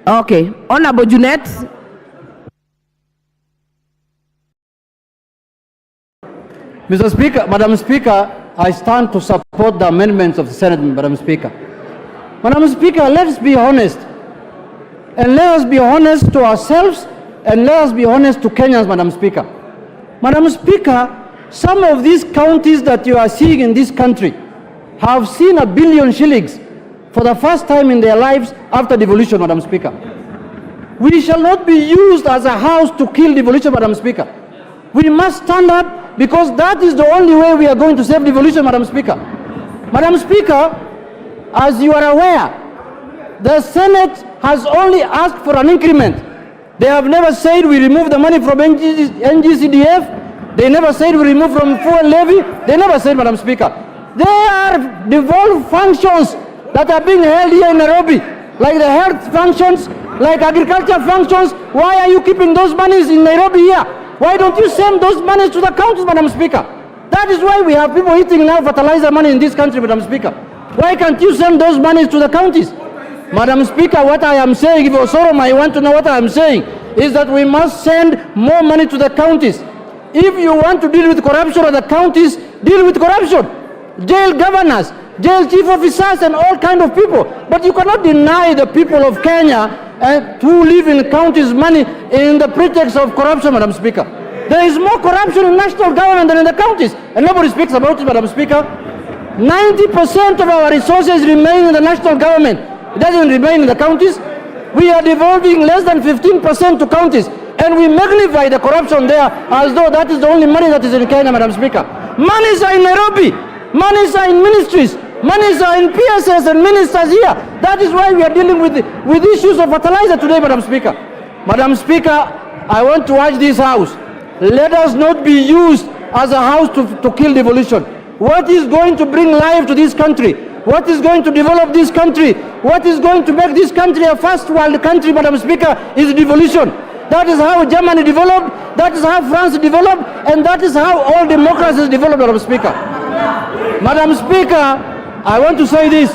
Okay. Honorable Junet. Mr. Speaker, Madam Speaker, I stand to support the amendments of the Senate, Madam Speaker. Madam Speaker, let's be honest. And let us be honest to ourselves and let us be honest to Kenyans, Madam Speaker. Madam Speaker, some of these counties that you are seeing in this country have seen 1 billion shillings for the first time in their lives after devolution, Madam Speaker. We shall not be used as a house to kill devolution, Madam Speaker. We must stand up because that is the only way we are going to save devolution, Madam Speaker. Madam Speaker, as you are aware, the Senate has only asked for an increment. They have never said we remove the money from NGCDF. They never said we remove from fuel levy. They never said, Madam Speaker. There are devolved functions that are being held here in Nairobi, like the health functions, like agriculture functions. Why are you keeping those monies in Nairobi here? Why don't you send those monies to the counties, Madam Speaker? That is why we have people eating now fertilizer money in this country, Madam Speaker. Why can't you send those monies to the counties? Madam Speaker, what I am saying, if Osoro might want to know what I am saying, is that we must send more money to the counties. If you want to deal with corruption at the counties, deal with corruption. Jail governors, jail chief officers, and all kind of people. But you cannot deny the people of Kenya who live in counties money in the pretext of corruption, Madam Speaker. There is more corruption in national government than in the counties, and nobody speaks about it, Madam Speaker. 90% of our resources remain in the national government. It doesn't remain in the counties. We are devolving less than 15% to counties, and we magnify the corruption there as though that is the only money that is in Kenya, Madam Speaker. Monies are in Nairobi. Monies are in ministries. Monies are in PSS and ministers here. That is why we are dealing with issues of fertilizer today, Madam Speaker. Madam Speaker, I want to urge this House. Let us not be used as a house to kill devolution. What is going to bring life to this country? What is going to develop this country? What is going to make this country a first world country, Madam Speaker, is devolution. That is how Germany developed, that is how France developed, and that is how all democracies developed, Madam Speaker. Madam Speaker, I want to say this.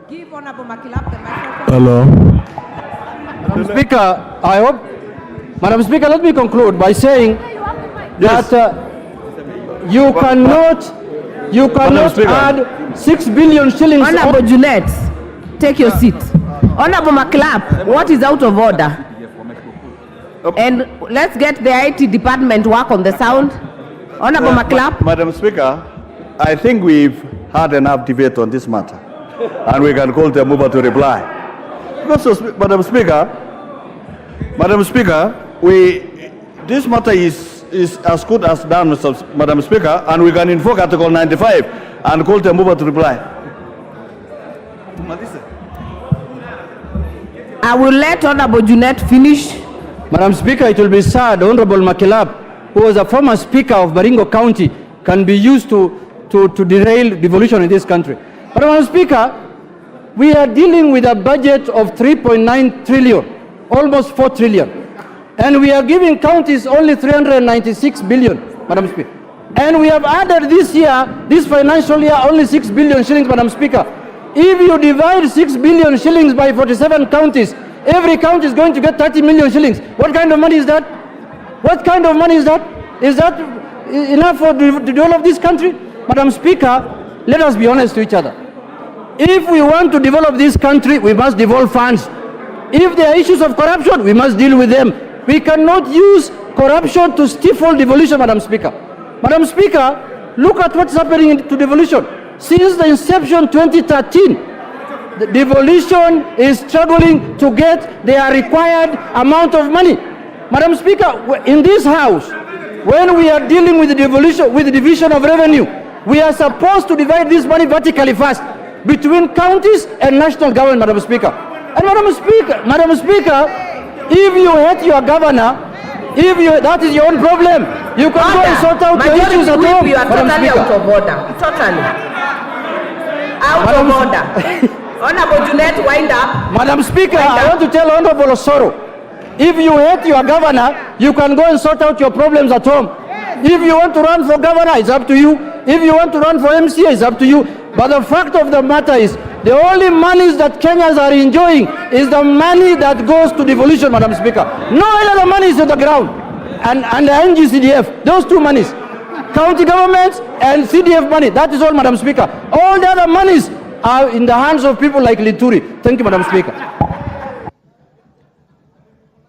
Give Honorable Makilap the microphone. Hello. Madam Speaker, I hope, Madam Speaker, let me conclude by saying that you cannot add 6 billion shillings. Honorable Junet, take your seat. Honorable Makilap, what is out of order? And let's get the IT department work on the sound. Honorable Makilap. Madam Speaker, I think we've had enough debate on this matter, and we can call the mover to reply. Because, Madam Speaker, this matter is as good as done, Madam Speaker, and we can invoke Article 95 and call the mover to reply. I will let Honorable Junet finish. Madam Speaker, it will be sad. Honorable Makilap, who was a former Speaker of Baringo County, can be used to derail devolution in this country. But Madam Speaker, we are dealing with a budget of 3.9 trillion, almost 4 trillion. And we are giving counties only 396 billion, Madam Speaker. And we have added this year, this financial year, only 6 billion shillings, Madam Speaker. If you divide 6 billion shillings by 47 counties, every county is going to get 30 million shillings. What kind of money is that? What kind of money is that? Is that enough to develop this country? Madam Speaker, let us be honest to each other. If we want to develop this country, we must devolve funds. If there are issues of corruption, we must deal with them. We cannot use corruption to stifle devolution, Madam Speaker. Madam Speaker, look at what's happening to devolution. Since the inception 2013, the devolution is struggling to get their required amount of money. Madam Speaker, in this House, when we are dealing with the devolution, with the division of revenue, we are supposed to divide this money vertically first between counties and national government, Madam Speaker. And Madam Speaker, if you hate your governor, that is your own problem. You can go and sort out your issues at home. You are totally out of order. Totally out of order. Honorable Junet, wind up. Madam Speaker, I want to tell Honorable Osoro, if you hate your governor, you can go and sort out your problems at home. If you want to run for governor, it's up to you. If you want to run for MCA, it's up to you. But the fact of the matter is, the only monies that Kenyans are enjoying is the money that goes to devolution, Madam Speaker. No other money is on the ground. And the NGCDF, those two monies, county governments and CDF money, that is all, Madam Speaker. All the other monies are in the hands of people like Lituri. Thank you, Madam Speaker.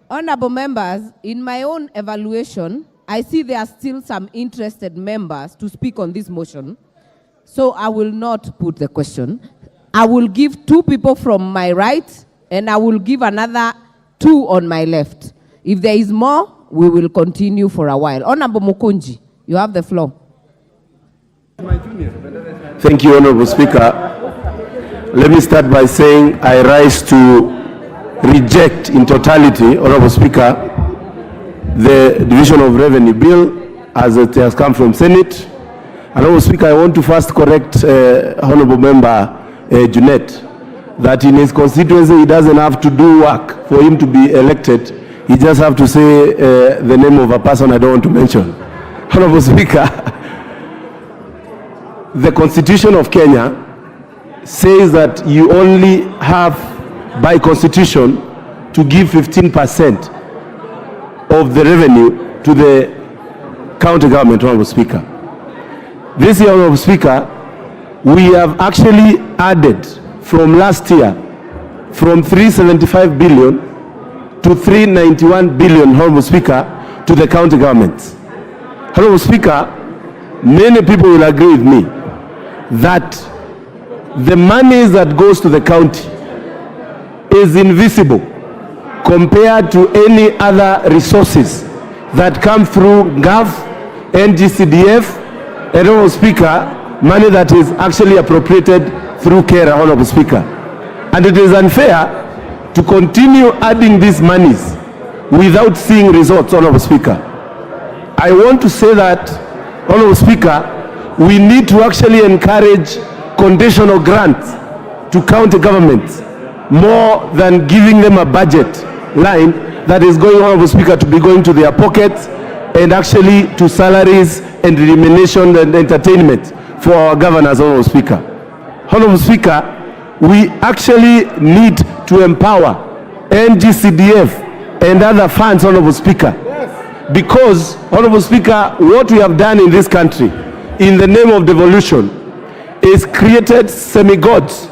Honorable members, in my own evaluation, I see there are still some interested members to speak on this motion. So I will not put the question. I will give 2 people from my right, and I will give another 2 on my left. If there is more, we will continue for a while. Honorable Mukunji, you have the floor. Thank you, Honorable Speaker. Let me start by saying I rise to reject in totality, Honorable Speaker, the Division of Revenue Bill as it has come from Senate. Honorable Speaker, I want to first correct Honorable Member Junet that in his constituency he doesn't have to do work for him to be elected. He just have to say the name of a person I don't want to mention. Honorable Speaker, the Constitution of Kenya says that you only have by constitution to give 15% of the revenue to the county government, Honorable Speaker. This year, Honorable Speaker, we have actually added from last year from 375 billion to 391 billion, Honorable Speaker, to the county governments. Honorable Speaker, many people will agree with me that the money that goes to the county is invisible compared to any other resources that come through GAF, NGCDF, and Honorable Speaker, money that is actually appropriated through CARE, Honorable Speaker. And it is unfair to continue adding these monies without seeing results, Honorable Speaker. I want to say that, Honorable Speaker, we need to actually encourage conditional grants to county governments more than giving them a budget line that is going, Honorable Speaker, to be going to their pockets and actually to salaries and remuneration and entertainment for our governors, Honorable Speaker. Honorable Speaker, we actually need to empower NGCDF and other funds, Honorable Speaker, because, Honorable Speaker, what we have done in this country in the name of devolution is created semi-gods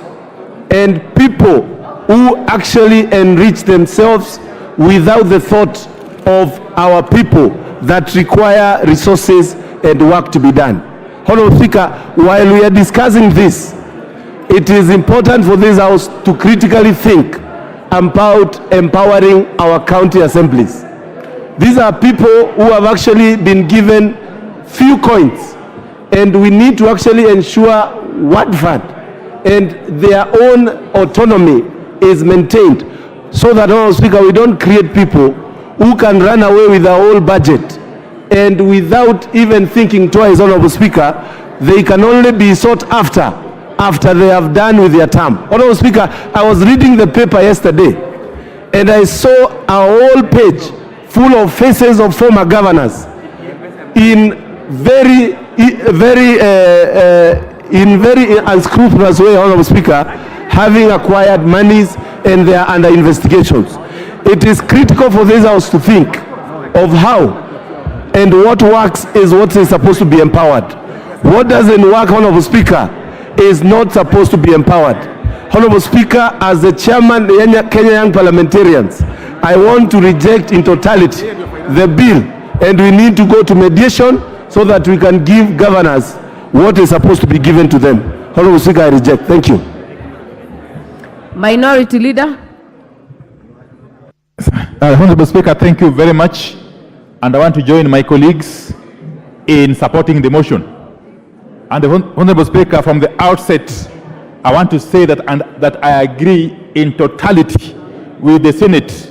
and people who actually enrich themselves without the thought of our people that require resources and work to be done. Honorable Speaker, while we are discussing this, it is important for this House to critically think about empowering our county assemblies. These are people who have actually been given few coins, and we need to actually ensure word fund and their own autonomy is maintained, so that, Honorable Speaker, we don't create people who can run away with the whole budget and without even thinking twice, Honorable Speaker, they can only be sought after they have done with their term. Honorable Speaker, I was reading the paper yesterday and I saw a whole page full of faces of former governors in very unscrupulous way, Honorable Speaker, having acquired monies and they are under investigations. It is critical for this House to think of how and what works is what is supposed to be empowered. What doesn't work, Honorable Speaker, is not supposed to be empowered. Honorable Speaker, as the chairman of Kenya Young Parliamentarians, I want to reject in totality the bill, and we need to go to mediation so that we can give governors what is supposed to be given to them. Honorable Speaker, I reject. Thank you. Minority Leader. Honorable Speaker, thank you very much. And I want to join my colleagues in supporting the motion. And the Honorable Speaker, from the outset, I want to say that I agree in totality with the Senate